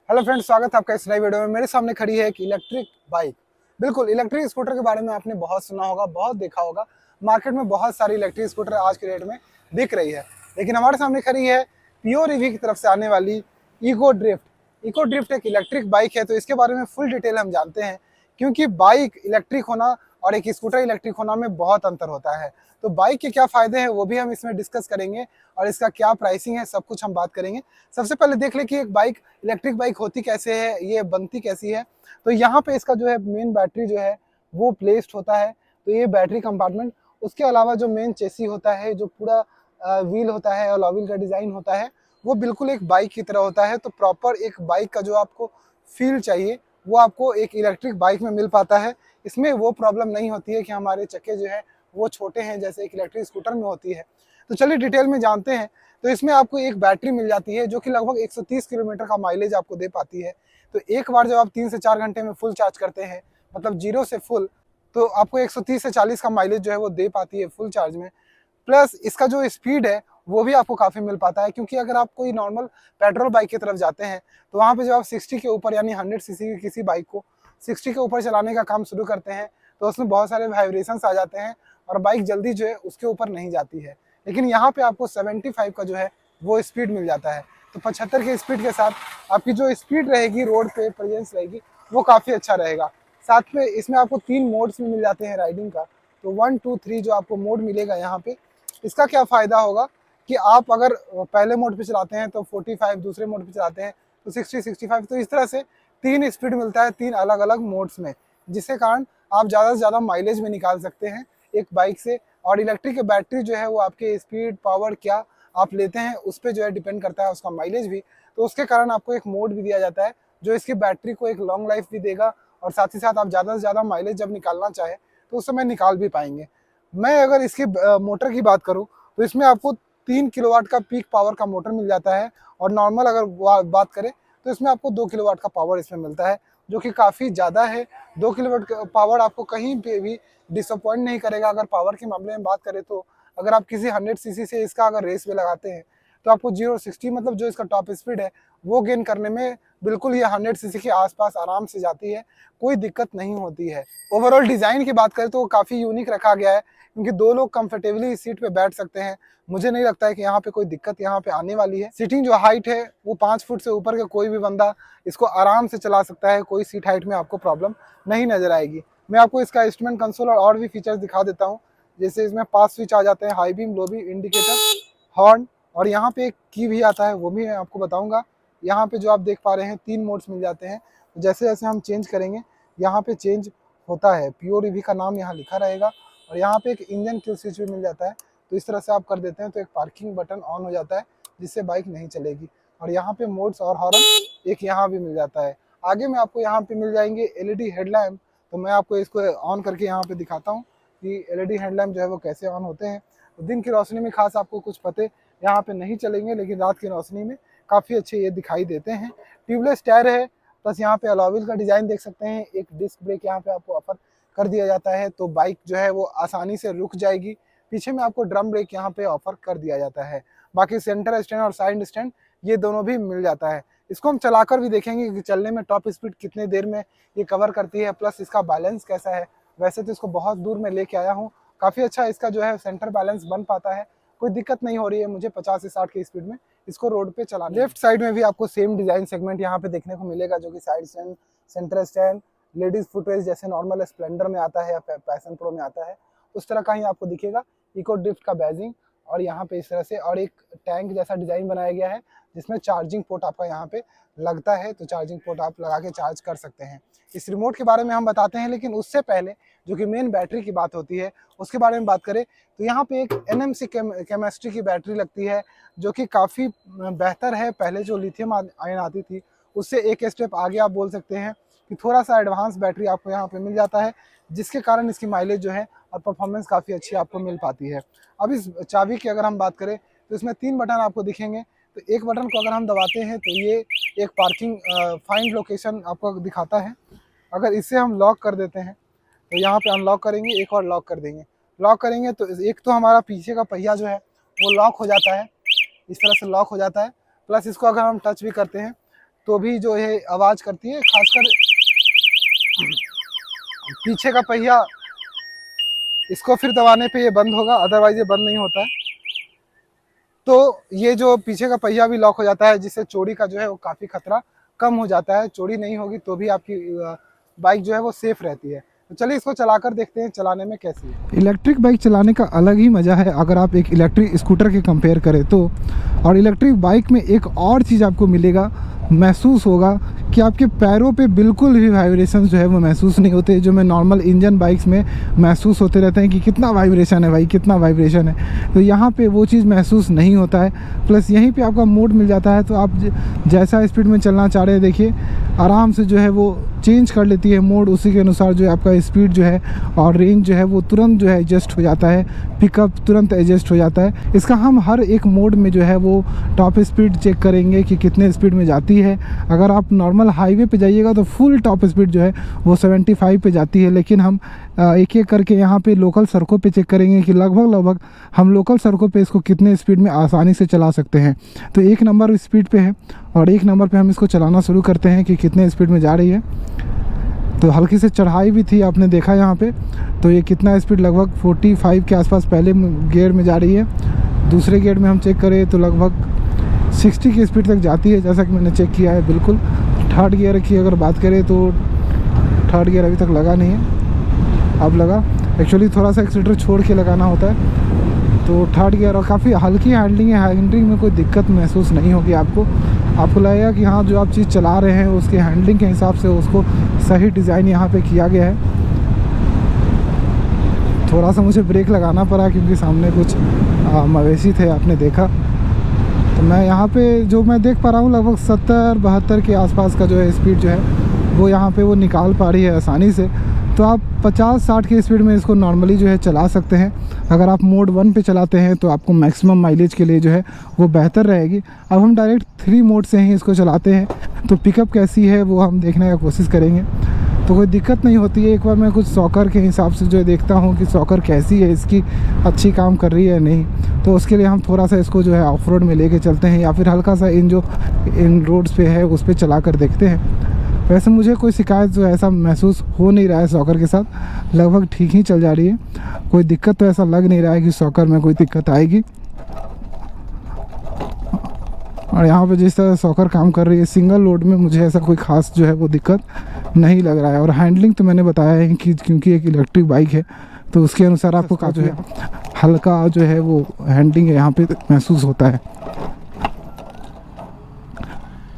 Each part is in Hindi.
हेलो फ्रेंड्स, स्वागत है आपका इस नई वीडियो में। मेरे सामने खड़ी है एक इलेक्ट्रिक बाइक। बिल्कुल, इलेक्ट्रिक स्कूटर के बारे में आपने बहुत सुना होगा, बहुत देखा होगा। मार्केट में बहुत सारी इलेक्ट्रिक स्कूटर आज के डेट में बिक रही है, लेकिन हमारे सामने खड़ी है प्योर ईवी की तरफ से आने वाली इको ड्रिफ्ट। इको ड्रिफ्ट एक इलेक्ट्रिक बाइक है, तो इसके बारे में फुल डिटेल हम जानते हैं, क्योंकि बाइक इलेक्ट्रिक होना और एक स्कूटर इलेक्ट्रिक होना में बहुत अंतर होता है। तो बाइक के क्या फ़ायदे हैं वो भी हम इसमें डिस्कस करेंगे, और इसका क्या प्राइसिंग है सब कुछ हम बात करेंगे। सबसे पहले देख ले कि एक बाइक इलेक्ट्रिक बाइक होती कैसे है, ये बनती कैसी है। तो यहाँ पे इसका जो है मेन बैटरी जो है वो प्लेस्ड होता है। तो ये बैटरी कंपार्टमेंट, उसके अलावा जो मेन चेसी होता है, जो पूरा व्हील होता है और व्हील का डिज़ाइन होता है, वो बिल्कुल एक बाइक की तरह होता है। तो प्रॉपर एक बाइक का जो आपको फील चाहिए वो आपको एक इलेक्ट्रिक बाइक में मिल पाता है। इसमें वो प्रॉब्लम नहीं होती है कि हमारे चक्के जो है वो छोटे हैं, जैसे एक इलेक्ट्रिक स्कूटर में होती है। तो चलिए डिटेल में जानते हैं। तो इसमें आपको एक बैटरी मिल जाती है जो कि लगभग 130 किलोमीटर का माइलेज आपको दे पाती है। तो एक बार जब आप 3 से 4 घंटे में फुल चार्ज करते हैं, मतलब जीरो से फुल, तो आपको 130 से 40 का माइलेज जो है वो दे पाती है फुल चार्ज में। प्लस इसका जो स्पीड है वो भी आपको काफ़ी मिल पाता है, क्योंकि अगर आप कोई नॉर्मल पेट्रोल बाइक की तरफ जाते हैं तो वहाँ पे जब आप 60 के ऊपर यानी 100 सीसी की किसी बाइक को 60 के ऊपर चलाने का काम शुरू करते हैं तो उसमें बहुत सारे वाइब्रेशंस आ जाते हैं और बाइक जल्दी जो है उसके ऊपर नहीं जाती है। लेकिन यहाँ पे आपको 75 का जो है वो स्पीड मिल जाता है। तो 75 के स्पीड के साथ आपकी जो स्पीड रहेगी, रोड पे प्रेजेंस रहेगी, वो काफ़ी अच्छा रहेगा। साथ में इसमें आपको 3 मोड्स में मिल जाते हैं राइडिंग का। तो 1, 2, 3 जो आपको मोड मिलेगा यहाँ पे, इसका क्या फ़ायदा होगा कि आप अगर पहले मोड पे चलाते हैं तो 45, दूसरे मोड पे चलाते हैं तो 60, 65, तो इस तरह से 3 स्पीड मिलता है 3 अलग अलग मोड्स में, जिसके कारण आप ज़्यादा से ज़्यादा माइलेज में निकाल सकते हैं एक बाइक से। और इलेक्ट्रिक की बैटरी जो है वो आपके स्पीड पावर क्या आप लेते हैं उस पर जो है डिपेंड करता है, उसका माइलेज भी। तो उसके कारण आपको एक मोड भी दिया जाता है जो इसकी बैटरी को एक लॉन्ग लाइफ भी देगा, और साथ ही साथ आप ज़्यादा से ज़्यादा माइलेज जब निकालना चाहे तो उस समय निकाल भी पाएंगे। मैं अगर इसकी मोटर की बात करूँ तो इसमें आपको 3 किलोवाट का पीक पावर का मोटर मिल जाता है, और नॉर्मल अगर बात करें तो इसमें आपको 2 किलोवाट का पावर इसमें मिलता है, जो कि काफ़ी ज़्यादा है। 2 किलोवाट का पावर आपको कहीं पे भी डिसअपॉइंट नहीं करेगा। अगर पावर के मामले में बात करें तो अगर आप किसी 100 सीसी से इसका अगर रेस में लगाते हैं तो आपको 0-60 मतलब जो इसका टॉप स्पीड है वो गेन करने में बिल्कुल ये 100 सीसी के आसपास आराम से जाती है, कोई दिक्कत नहीं होती है। ओवरऑल डिज़ाइन की बात करें तो वो काफ़ी यूनिक रखा गया है, क्योंकि 2 लोग कंफर्टेबली इस सीट पे बैठ सकते हैं। मुझे नहीं लगता है कि यहाँ पे कोई दिक्कत यहाँ पे आने वाली है। सीटिंग जो हाइट है वो 5 फुट से ऊपर का कोई भी बंदा इसको आराम से चला सकता है, कोई सीट हाइट में आपको प्रॉब्लम नहीं नज़र आएगी। मैं आपको इसका इंस्ट्रूमेंट कंसोल और भी फीचर्स दिखा देता हूँ। जैसे इसमें 5 स्विच आ जाते हैं, high beam, low beam, indicator, horn, और यहाँ पे एक की भी आता है, वो भी मैं आपको बताऊँगा। यहाँ पे जो आप देख पा रहे हैं 3 मोड्स मिल जाते हैं। जैसे जैसे हम चेंज करेंगे यहाँ पे चेंज होता है। प्योर ईवी का नाम यहाँ लिखा रहेगा, और यहाँ पे एक इंजन किल स्विच भी मिल जाता है। तो इस तरह से आप कर देते हैं तो एक पार्किंग बटन ऑन हो जाता है, जिससे बाइक नहीं चलेगी। और यहाँ पे मोड्स और हॉर्न एक यहाँ भी मिल जाता है। आगे में आपको यहाँ पे मिल जाएंगे एलईडी हेडलैम्प। तो मैं आपको इसको ऑन करके यहाँ पे दिखाता हूँ कि एलईडी हेडलैम्प जो है वो कैसे ऑन होते हैं। तो दिन की रोशनी में खास आपको कुछ पते यहाँ पे नहीं चलेंगे, लेकिन रात की रोशनी में काफ़ी अच्छे ये दिखाई देते हैं। ट्यूबलेस टायर है, प्लस यहाँ पे अलॉय व्हील का डिज़ाइन देख सकते हैं। एक डिस्क ब्रेक यहाँ पे आपको ऑफर कर दिया जाता है, तो बाइक जो है वो आसानी से रुक जाएगी। पीछे में आपको ड्रम ब्रेक यहाँ पे ऑफर कर दिया जाता है। बाकी सेंटर स्टैंड और साइड स्टैंड ये दोनों भी मिल जाता है। इसको हम चलाकर भी देखेंगे कि चलने में टॉप स्पीड कितने देर में ये कवर करती है, प्लस इसका बैलेंस कैसा है। वैसे तो इसको बहुत दूर में लेके आया हूँ, काफ़ी अच्छा इसका जो है सेंटर बैलेंस बन पाता है, कोई दिक्कत नहीं हो रही है मुझे 50 से 60 की स्पीड में इसको रोड पे चलाने। लेफ्ट साइड में भी आपको सेम डिज़ाइन सेगमेंट यहाँ पे देखने को मिलेगा, जो कि side stand, centre stand, ladies footrest जैसे नॉर्मल स्प्लेंडर में आता है या पैशन प्रो में आता है उस तरह का ही आपको दिखेगा। इको ड्रिफ्ट का बैजिंग, और यहाँ पे इस तरह से, और एक टैंक जैसा डिज़ाइन बनाया गया है जिसमें चार्जिंग पोर्ट आपका यहाँ पे लगता है। तो चार्जिंग पोर्ट आप लगा के चार्ज कर सकते हैं। इस रिमोट के बारे में हम बताते हैं, लेकिन उससे पहले जो कि मेन बैटरी की बात होती है उसके बारे में बात करें तो यहाँ पे एक NMC केमिस्ट्री की बैटरी लगती है, जो कि काफ़ी बेहतर है। पहले जो लिथियम आयन आती थी उससे एक स्टेप आगे आप बोल सकते हैं कि थोड़ा सा एडवांस बैटरी आपको यहाँ पे मिल जाता है, जिसके कारण इसकी माइलेज जो है और परफॉर्मेंस काफ़ी अच्छी आपको मिल पाती है। अब इस चाबी की अगर हम बात करें तो इसमें 3 बटन आपको दिखेंगे। तो एक बटन को अगर हम दबाते हैं तो ये एक पार्किंग फाइंड लोकेशन आपको दिखाता है। अगर इसे हम लॉक कर देते हैं तो यहाँ पे अनलॉक करेंगे, एक और लॉक कर देंगे। लॉक करेंगे तो एक तो हमारा पीछे का पहिया जो है वो लॉक हो जाता है, इस तरह से लॉक हो जाता है। प्लस इसको अगर हम टच भी करते हैं तो भी जो है आवाज़ करती है, खासकर पीछे का पहिया, इसको फिर दबाने पे ये बंद होगा, अदरवाइज ये बंद नहीं होता है। तो ये जो पीछे का पहिया भी लॉक हो जाता है, जिससे चोरी का जो है वो काफ़ी खतरा कम हो जाता है। चोरी नहीं होगी तो भी आपकी बाइक जो है वो सेफ रहती है। तो चलिए इसको चलाकर देखते हैं चलाने में कैसी है। इलेक्ट्रिक बाइक चलाने का अलग ही मज़ा है अगर आप एक इलेक्ट्रिक स्कूटर के कंपेयर करें तो। और इलेक्ट्रिक बाइक में एक और चीज़ आपको मिलेगा, महसूस होगा कि आपके पैरों पे बिल्कुल भी वाइब्रेशन जो है वो महसूस नहीं होते, जो मैं नॉर्मल इंजन बाइक्स में महसूस होते रहते हैं कि कितना वाइब्रेशन है भाई, कितना वाइब्रेशन है। तो यहाँ पे वो चीज़ महसूस नहीं होता है। प्लस यहीं पे आपका मोड मिल जाता है, तो आप जैसा स्पीड में चलना चाह रहे हैं देखिए आराम से जो है वो चेंज कर लेती है मोड, उसी के अनुसार जो है आपका स्पीड जो है और रेंज जो है वो तुरंत जो है एडजस्ट हो जाता है, पिकअप तुरंत एडजस्ट हो जाता है। इसका हम हर एक मोड में जो है वो टॉप स्पीड चेक करेंगे कि कितने स्पीड में जाती है। अगर आप नॉर्मल हाईवे पे जाइएगा तो फुल टॉप स्पीड जो है वो 75 पे जाती है, लेकिन हम एक एक करके यहाँ पे लोकल सड़कों पे चेक करेंगे कि लगभग हम लोकल सड़कों पे इसको कितने स्पीड में आसानी से चला सकते हैं। तो 1 नंबर स्पीड पे है और 1 नंबर पे हम इसको चलाना शुरू करते हैं कि कितने स्पीड में जा रही है। तो हल्की से चढ़ाई भी थी, आपने देखा यहाँ पे। तो ये कितना स्पीड, लगभग 45 के आसपास पहले गियर में जा रही है। दूसरे गियर में हम चेक करें तो लगभग 60 की स्पीड तक जाती है, जैसा कि मैंने चेक किया है बिल्कुल। थर्ड गियर की अगर बात करें तो थर्ड गियर अभी तक लगा नहीं है, अब लगा। एक्चुअली थोड़ा सा एक्सीलेटर छोड़ के लगाना होता है। तो थर्ड गियर और काफ़ी हल्की हैंडलिंग है, हैंडलिंग में कोई दिक्कत महसूस नहीं होगी आपको लगेगा कि हाँ जो आप चीज़ चला रहे हैं उसके हैंडलिंग के हिसाब से उसको सही डिज़ाइन यहाँ पे किया गया है। थोड़ा सा मुझे ब्रेक लगाना पड़ा क्योंकि सामने कुछ मवेशी थे, आपने देखा। तो मैं यहाँ पे जो मैं देख पा रहा हूँ लगभग 70-72 के आसपास का जो है स्पीड जो है वो यहाँ पे वो निकाल पा रही है आसानी से। तो आप 50-60 की स्पीड में इसको नॉर्मली जो है चला सकते हैं। अगर आप मोड 1 पे चलाते हैं तो आपको मैक्सिमम माइलेज के लिए जो है वो बेहतर रहेगी। अब हम डायरेक्ट 3 मोड से ही इसको चलाते हैं, तो पिकअप कैसी है वो हम देखने का कोशिश करेंगे। तो कोई दिक्कत नहीं होती है। एक बार मैं कुछ सॉकर के हिसाब से जो है देखता हूँ कि सॉकर कैसी है, इसकी अच्छी काम कर रही है नहीं। तो उसके लिए हम थोड़ा सा इसको जो है ऑफ रोड में लेके चलते हैं या फिर हल्का सा इन रोड्स पे है उस पर चला कर देखते हैं। वैसे मुझे कोई शिकायत जो ऐसा महसूस हो नहीं रहा है सॉकर के साथ, लगभग ठीक ही चल जा रही है। कोई दिक्कत तो ऐसा लग नहीं रहा है कि सॉकर में कोई दिक्कत आएगी। और यहाँ पे जिस तरह सॉकर काम कर रही है सिंगल लोड में, मुझे ऐसा कोई ख़ास जो है वो दिक्कत नहीं लग रहा है। और हैंडलिंग तो मैंने बताया है कि क्योंकि एक इलेक्ट्रिक बाइक है तो उसके अनुसार आपको का जो है हल्का जो है वो हैंडलिंग यहाँ पे महसूस होता है।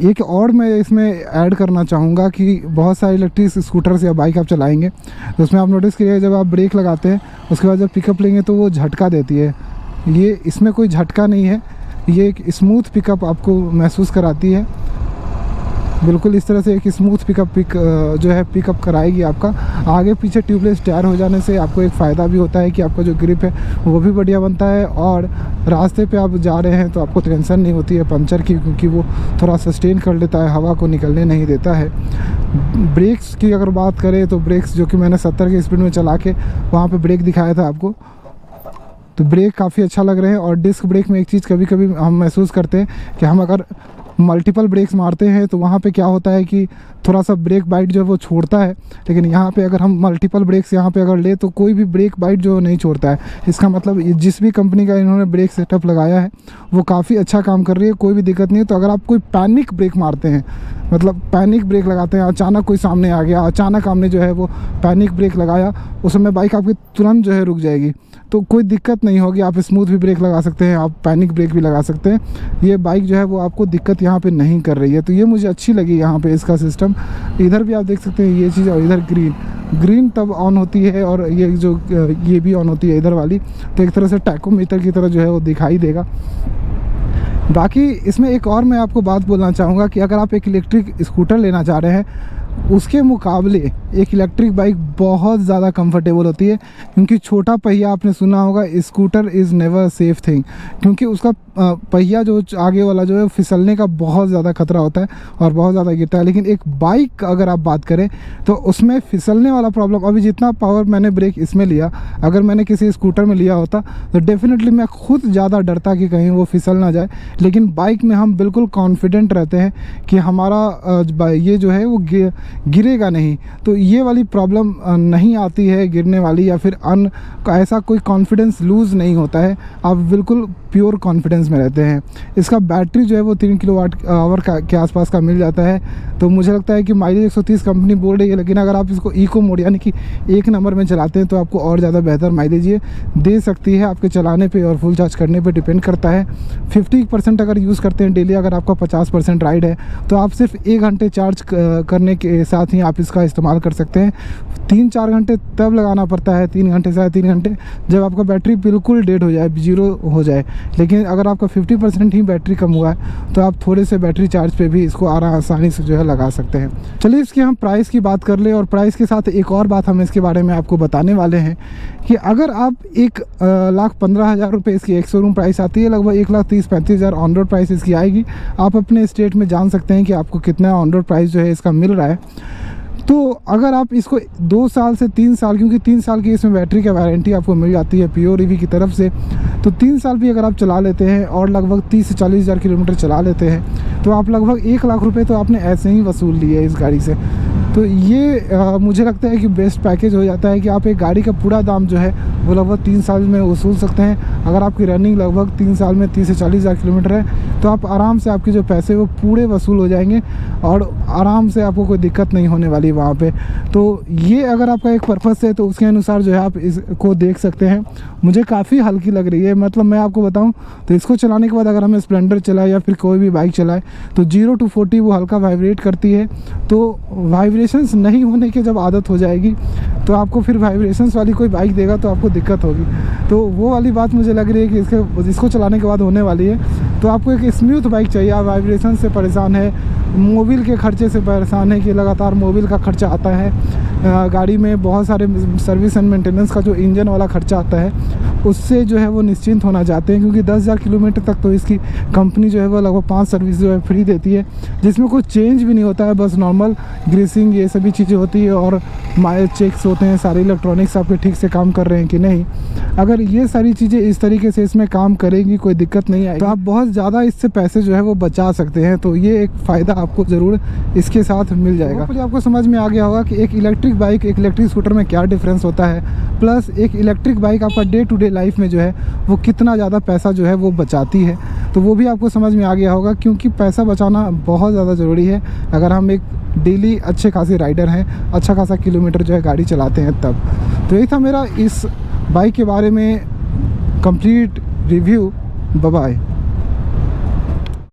एक और मैं इसमें ऐड करना चाहूँगा कि बहुत सारे इलेक्ट्रिक स्कूटर्स या बाइक आप चलाएंगे तो उसमें आप नोटिस करिए जब आप ब्रेक लगाते हैं उसके बाद जब पिकअप लेंगे तो वो झटका देती है। ये इसमें कोई झटका नहीं है, ये एक स्मूथ पिकअप आपको महसूस कराती है। बिल्कुल इस तरह से एक स्मूथ जो है पिकअप कराएगी आपका। आगे पीछे ट्यूबलेस टायर हो जाने से आपको एक फ़ायदा भी होता है कि आपका जो ग्रिप है वो भी बढ़िया बनता है और रास्ते पे आप जा रहे हैं तो आपको टेंशन नहीं होती है पंचर की, क्योंकि वो थोड़ा सस्टेन कर लेता है, हवा को निकलने नहीं देता है। ब्रेक्स की अगर बात करें तो ब्रेक्स जो कि मैंने 70 की स्पीड में चला के वहाँ पर ब्रेक दिखाया था आपको, तो ब्रेक काफ़ी अच्छा लग रहे हैं। और डिस्क ब्रेक में एक चीज़ कभी कभी हम महसूस करते हैं कि हम अगर मल्टीपल ब्रेक्स मारते हैं तो वहाँ पे क्या होता है कि थोड़ा सा ब्रेक बाइट जो है वो छोड़ता है, लेकिन यहाँ पे अगर हम मल्टीपल ब्रेक्स यहाँ पे अगर ले तो कोई भी ब्रेक बाइट जो नहीं छोड़ता है। इसका मतलब जिस भी कंपनी का इन्होंने ब्रेक सेटअप लगाया है वो काफ़ी अच्छा काम कर रही है, कोई भी दिक्कत नहीं है। तो अगर आप कोई पैनिक ब्रेक मारते हैं, मतलब पैनिक ब्रेक लगाते हैं, अचानक कोई सामने आ गया, अचानक हमने जो है वो पैनिक ब्रेक लगाया, उस समय बाइक आपकी तुरंत जो है रुक जाएगी, तो कोई दिक्कत नहीं होगी। आप स्मूथ भी ब्रेक लगा सकते हैं, आप पैनिक ब्रेक भी लगा सकते हैं। ये बाइक जो है वो आपको दिक्कत यहाँ पे नहीं कर रही है, तो ये मुझे अच्छी लगी यहाँ पे इसका सिस्टम। इधर भी आप देख सकते हैं ये चीज़, और इधर ग्रीन तब ऑन होती है और ये भी ऑन होती है इधर वाली, तो एक तरह से टैकोमीटर की तरह जो है वो दिखाई देगा। बाकी इसमें एक और मैं आपको बात बोलना चाहूँगा कि अगर आप एक इलेक्ट्रिक स्कूटर लेना चाह रहे हैं उसके मुकाबले एक इलेक्ट्रिक बाइक बहुत ज़्यादा कंफर्टेबल होती है, क्योंकि छोटा पहिया आपने सुना होगा, scooter is never safe thing, क्योंकि उसका पहिया जो आगे वाला जो है फिसलने का बहुत ज़्यादा खतरा होता है और बहुत ज़्यादा गिरता है। लेकिन एक बाइक अगर आप बात करें तो उसमें फिसलने वाला प्रॉब्लम, अभी जितना पावर मैंने ब्रेक इसमें लिया, अगर मैंने किसी स्कूटर में लिया होता तो डेफिनेटली मैं खुद ज़्यादा डरता कि कहीं वो फिसल ना जाए। लेकिन बाइक में हम बिल्कुल कॉन्फिडेंट रहते हैं कि हमारा ये जो है वो गिरेगा नहीं, तो ये वाली प्रॉब्लम नहीं आती है गिरने वाली, या फिर ऐसा कोई कॉन्फिडेंस लूज़ नहीं होता है, आप बिल्कुल प्योर कॉन्फिडेंस में रहते हैं। इसका बैटरी जो है वो 3 किलोवाट आवर के आसपास का मिल जाता है, तो मुझे लगता है कि माइलेज 130 कंपनी बोल रही है, लेकिन अगर आप इसको इको मोड यानी कि 1 नंबर में चलाते हैं तो आपको और ज़्यादा बेहतर माइलेज ये दे सकती है। आपके चलाने पे और फुल चार्ज करने पे डिपेंड करता है। 50% अगर यूज़ करते हैं डेली, अगर आपका 50% राइड है तो आप सिर्फ 1 घंटे चार्ज करने के साथ ही आप इसका इस्तेमाल कर सकते हैं। 3-4 घंटे तब लगाना पड़ता है, 3 घंटे से 3 घंटे, जब आपका बैटरी बिल्कुल डेड हो जाए, 0 हो जाए। लेकिन अगर आपका 50% ही बैटरी कम हुआ है तो आप थोड़े से बैटरी चार्ज पे भी इसको आसानी से जो है लगा सकते हैं। चलिए इसकी हम प्राइस की बात कर ले, और प्राइस के साथ एक और बात हम इसके बारे में आपको बताने वाले हैं कि अगर आप 1,15,000 रुपये इसकी एक शोरूम प्राइस आती है, लगभग 1,30,000-35,000 ऑन रोड प्राइस इसकी आएगी। आप अपने स्टेट में जान सकते हैं कि आपको कितना ऑन रोड प्राइस जो है इसका मिल रहा है। तो अगर आप इसको 2 साल से 3 साल, क्योंकि 3 साल की इसमें बैटरी का वारंटी आपको मिल जाती है प्योर ईवी की तरफ से, तो 3 साल भी अगर आप चला लेते हैं और लगभग 30 से 40 हज़ार किलोमीटर चला लेते हैं तो आप लगभग 1 लाख रुपए तो आपने ऐसे ही वसूल लिए इस गाड़ी से। तो ये मुझे लगता है कि बेस्ट पैकेज हो जाता है कि आप एक गाड़ी का पूरा दाम जो है वो लगभग 3 साल में वसूल सकते हैं। अगर आपकी रनिंग लगभग 3 साल में 30 से 40 हज़ार किलोमीटर है तो आप आराम से, आपके जो पैसे वो पूरे वसूल हो जाएंगे और आराम से आपको कोई दिक्कत नहीं होने वाली वहाँ पे। तो ये अगर आपका एक पर्पस है तो उसके अनुसार जो है आप इसको देख सकते हैं। मुझे काफ़ी हल्की लग रही है, मतलब मैं आपको बताऊं तो इसको चलाने के बाद अगर हमें स्प्लेंडर चलाए या फिर कोई भी बाइक चलाए तो 0 to 40 वो हल्का वाइब्रेट करती है। तो वाइब्रेशंस नहीं होने की जब आदत हो जाएगी तो आपको फिर वाइब्रेशंस वाली कोई बाइक देगा तो आपको दिक्कत होगी। तो वो वाली बात मुझे लग रही है कि इसको चलाने के बाद होने वाली है। तो आपको एक स्मूथ बाइक चाहिए। आप वाइब्रेशन से परेशान है, मोबिल के खर्चे से परेशान है कि लगातार मोबिल का खर्चा आता है, गाड़ी में बहुत सारे सर्विस एंड मेंटेनेंस का जो इंजन वाला खर्चा आता है उससे जो है वो निश्चिंत होना चाहते हैं, क्योंकि 10,000 किलोमीटर तक तो इसकी कंपनी जो है वो लगभग 5 सर्विस जो है फ्री देती है, जिसमें कोई चेंज भी नहीं होता है, बस नॉर्मल ग्रीसिंग ये सभी चीज़ें होती है और माइलेज चेक्स होते हैं, सारे इलेक्ट्रॉनिक्स आपके ठीक से काम कर रहे हैं कि नहीं। अगर ये सारी चीज़ें इस तरीके से इसमें काम करेंगी, कोई दिक्कत नहीं आएगी, तो आप बहुत ज़्यादा इससे पैसे जो है वो बचा सकते हैं। तो ये एक फ़ायदा आपको ज़रूर इसके साथ मिल जाएगा। तो आपको समझ में आ गया होगा कि एक इलेक्ट्रिक बाइक, एक इलेक्ट्रिक स्कूटर में क्या डिफरेंस होता है, प्लस एक इलेक्ट्रिक बाइक आपका डे टू डे लाइफ में जो है वो कितना ज़्यादा पैसा जो है वो बचाती है। तो वो भी आपको समझ में आ गया होगा, क्योंकि पैसा बचाना बहुत ज़्यादा ज़रूरी है अगर हम एक डेली अच्छे खासे राइडर हैं, अच्छा खासा किलोमीटर जो है गाड़ी चलाते हैं तब। तो यही था मेरा इस बाइक के बारे में कंप्लीट रिव्यू। Bye bye.